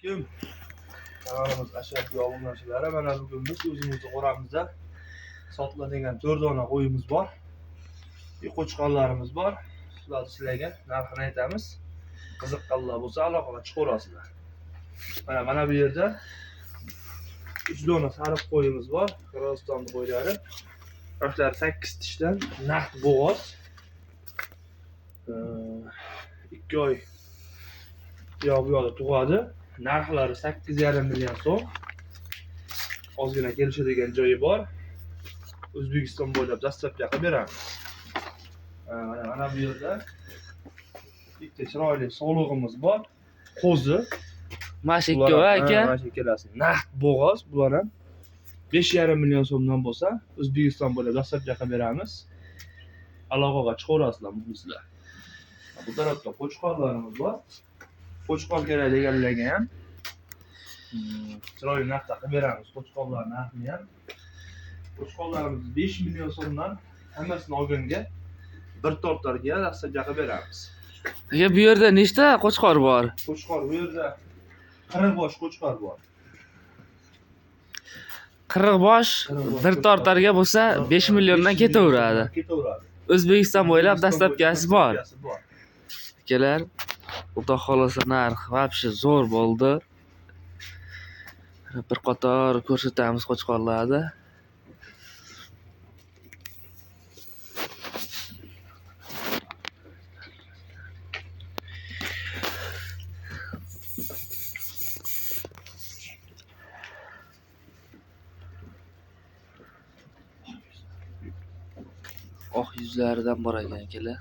Assalomu Kanalimiz Ashaddiy obunachilari. Mana bugun biz o'zimizning qo'ramizda sotiladigan 4 dona qo'yimiz bor. Qo'chqonlarimiz bor. Sizlarga narxini aytamiz. Qiziqqanlar bo'lsa aloqaga chiqaverasizlar. Mana bu yerda 3 dona sariq qo'yimiz bor. Qirg'iziston qo'ylari. Yoshlar 8 tishdan naqd bo'g'oz. 2 oy bu yoqda tug'adi. Narxlari 8,5 million so'm. Ozgina kelishadigan joyi bor. O'zbekiston bo'ylab dastlabki qilib beramiz. Mana bu yerda bitta chiroyli sog'lig'imiz bor. Qo'zi. Mashikka va aka. Mashikkalasi naqd bo'g'oz. Bular ham 5,5 million so'mdan bo'lsa, O'zbekiston bo'ylab dastlabki qilib beramiz. Aloqaga chiqaverasizlar muxlislar. Bu tarafda qo'chqonlarimiz bor. Qo'chqon kerak deganlarga ham chiroyli narxda qilib beramiz. Qo'chqonlar narxini ham. Qo'chqonlarimiz 5 million so'mdan hammasini olganga bir tortarga dastlabki qilib beramiz. Aka, bu yerda nechta qo'chqor bor? Qo'chqor bu yerda 40 bosh qo'chqor bor. 40 bosh bir tortarga bo'lsa 5 milliondan ketaveradi. O'zbekiston bo'ylab dastlabkasi bor. Akalar, xudo xolasa narx vobshe zo'r bo'ldi. Bir qator ko'rsatamiz qo'chqorlarni. Oq yuzlaridan bor ekan akalar.